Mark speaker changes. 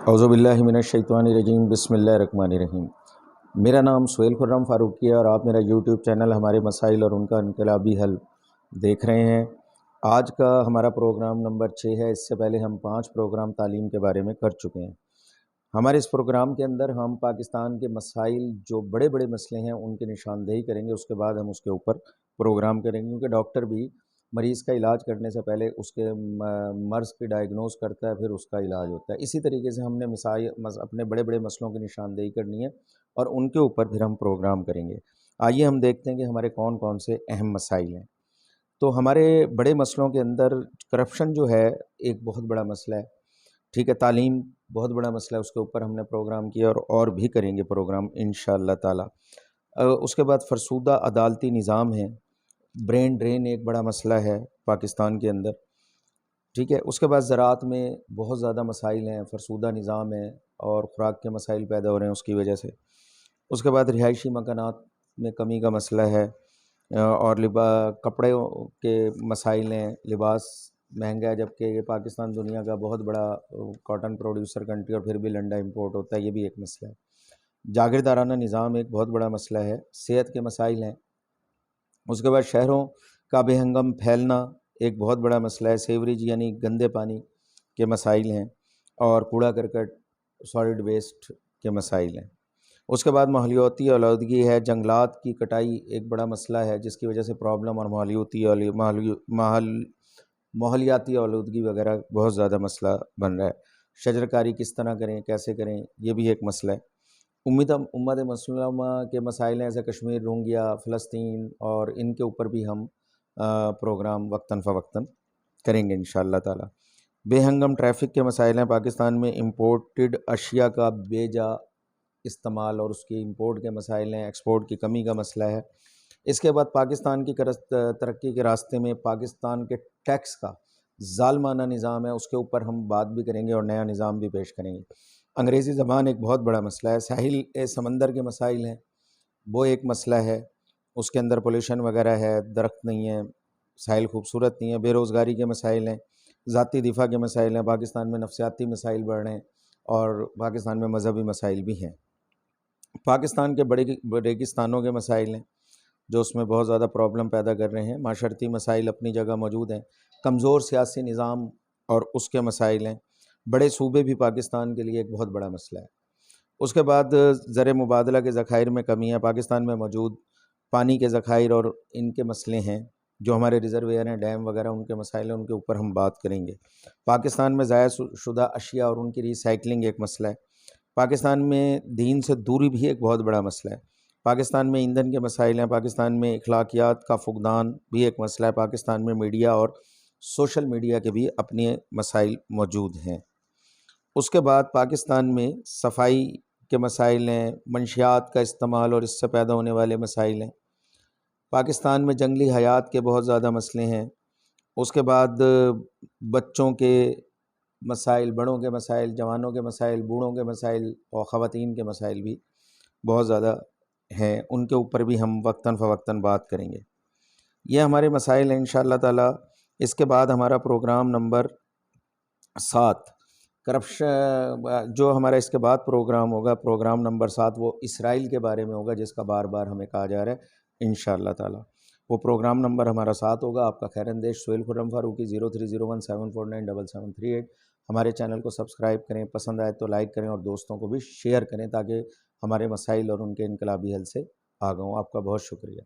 Speaker 1: औज़ु बिल्लाहि मिनश्शैतानिर्रजीम बिस्मिल्लाहिर्रहमानिर्रहीम। मेरा नाम सुहेल खुर्रम फ़ारूकी है और आप मेरा यूट्यूब चैनल हमारे मसाइल और उनका इनकलाबी हल देख रहे हैं। आज का हमारा प्रोग्राम नंबर 6 है। इससे पहले हम 5 प्रोग्राम तालीम के बारे में कर चुके हैं। हमारे इस प्रोग्राम के अंदर हम पाकिस्तान के मसाइल जो बड़े बड़े मसले हैं उनकी निशानदेही करेंगे। उसके बाद हम उसके ऊपर प्रोग्राम करेंगे, क्योंकि डॉक्टर भी मरीज़ का इलाज करने से पहले उसके मर्ज़ की डायग्नोस करता है, फिर उसका इलाज होता है। इसी तरीके से हमने अपने बड़े बड़े मसलों की निशानदेही करनी है और उनके ऊपर फिर हम प्रोग्राम करेंगे। आइए हम देखते हैं कि हमारे कौन कौन से अहम मसाइल हैं। तो हमारे बड़े मसलों के अंदर करप्शन जो है एक बहुत बड़ा मसला है। ठीक है, तालीम बहुत बड़ा मसला है, उसके ऊपर हमने प्रोग्राम किया और भी करेंगे प्रोग्राम इंशाअल्लाह ताला। उसके बाद फरसूदा अदालती निज़ाम है। ब्रेन ड्रेन एक बड़ा मसला है पाकिस्तान के अंदर। ठीक है, उसके बाद ज़राअत में बहुत ज़्यादा मसाइल हैं, फरसूदा निज़ाम है और ख़ुराक के मसाइल पैदा हो रहे हैं उसकी वजह से। उसके बाद रिहायशी मकानात में कमी का मसला है और कपड़े के मसाइल हैं। लिबास महंगा है, जबकि ये पाकिस्तान दुनिया का बहुत बड़ा कॉटन प्रोड्यूसर कंट्री और फिर भी लंडा इंपोर्ट होता है, ये भी एक मसला है। जागीरदाराना निज़ाम एक बहुत बड़ा मसला है। सेहत के मसाइल हैं। उसके बाद शहरों का बेहंगम फैलना एक बहुत बड़ा मसला है। सीवरेज यानी गंदे पानी के मसाइल हैं और कूड़ा करकट सॉलिड वेस्ट के मसाइल हैं। उसके बाद माहौलियाती आलूदगी है। जंगलात की कटाई एक बड़ा मसला है, जिसकी वजह से प्रॉब्लम और माहौलियाती आलूदगी वगैरह बहुत ज़्यादा मसला बन रहा है। शजरकारी किस तरह करें, कैसे करें, ये भी एक मसला है। उम्मत मुस्लिमा के मसाइल हैं, जैसे कश्मीर, रोहिंग्या, फ़लस्तीन, और इनके ऊपर भी हम प्रोग्राम वक्तन फ़वक्तन करेंगे इंशाअल्लाह ताला। बेहंगम ट्रैफ़िक के मसाइल हैं। पाकिस्तान में इम्पोर्टेड अशिया का बेजा इस्तेमाल और उसकी इंपोर्ट के मसाइल हैं। एक्सपोर्ट की कमी का मसला है। इसके बाद पाकिस्तान की तरक्की के रास्ते में पाकिस्तान के टैक्स का ज़ालमाना निज़ाम है, उसके ऊपर हम बात भी करेंगे और नया निज़ाम भी पेश करेंगे। अंग्रेज़ी ज़बान एक बहुत बड़ा मसला है। साहिल समंदर के मसाइल हैं, वो एक मसला है। उसके अंदर पोल्यूशन वगैरह है, दरख्त नहीं है, साहिल खूबसूरत नहीं है। बेरोज़गारी के मसाइल हैं, ज़ाती दिफा के मसाइल हैं। पाकिस्तान में नफसियाती मसाइल बढ़ रहे हैं और पाकिस्तान में मजहबी मसाइल भी हैं। पाकिस्तान के बड़े रेगिस्तानों के मसाइल हैं, जो उसमें बहुत ज़्यादा प्रॉब्लम पैदा कर रहे हैं। माशरती मसाइल अपनी जगह मौजूद हैं। कमज़ोर सियासी निज़ाम और उसके मसाइल हैं। बड़े सूबे भी पाकिस्तान के लिए एक बहुत बड़ा मसला है। उसके बाद ज़र मुबादला के ज़खायर में कमी है। पाकिस्तान में मौजूद पानी के ज़खायर और इनके मसले हैं, जो हमारे रिज़र्वेयर हैं, डैम वगैरह, उनके मसाइल हैं, उनके ऊपर हम बात करेंगे। पाकिस्तान में ज़ाया शुदा अशिया और उनकी रिसाइकलिंग एक मसला है। पाकिस्तान में दीन से दूरी भी एक बहुत बड़ा मसला है। पाकिस्तान में ईंधन के मसाइल हैं। पाकिस्तान में अखलाकियात का फुक़दान भी एक मसला है। पाकिस्तान में मीडिया और सोशल मीडिया के भी अपने मसाइल मौजूद हैं। उसके बाद पाकिस्तान में सफाई के मसाइल हैं, मंशियात का इस्तेमाल और इससे पैदा होने वाले मसाइल हैं। पाकिस्तान में जंगली हयात के बहुत ज़्यादा मसले हैं। उसके बाद बच्चों के मसाइल, बड़ों के मसाइल, जवानों के मसाइल, बूढ़ों के मसाइल और ख़वातीन के मसाइल भी बहुत ज़्यादा हैं। उनके ऊपर भी हम वक्तन फ़वक्तन बात करेंगे। ये हमारे मसाइल हैं इंशाअल्लाह ताला। इसके बाद हमारा प्रोग्राम नंबर 7 करप्शन, जो हमारा इसके बाद प्रोग्राम होगा, प्रोग्राम नंबर 7, वो इसराइल के बारे में होगा, जिसका बार बार हमें कहा जा रहा है इंशाअल्लाह ताला। वो प्रोग्राम नंबर हमारा 7 होगा। आपका खैरंदेश सुहेल खुर्रम फ़ारूकी 0301749738। हमारे चैनल को सब्सक्राइब करें, पसंद आए तो लाइक करें और दोस्तों को भी शेयर करें, ताकि हमारे मसाइल और उनके इनकलाबी हल से आगाह हों। आपका बहुत शुक्रिया।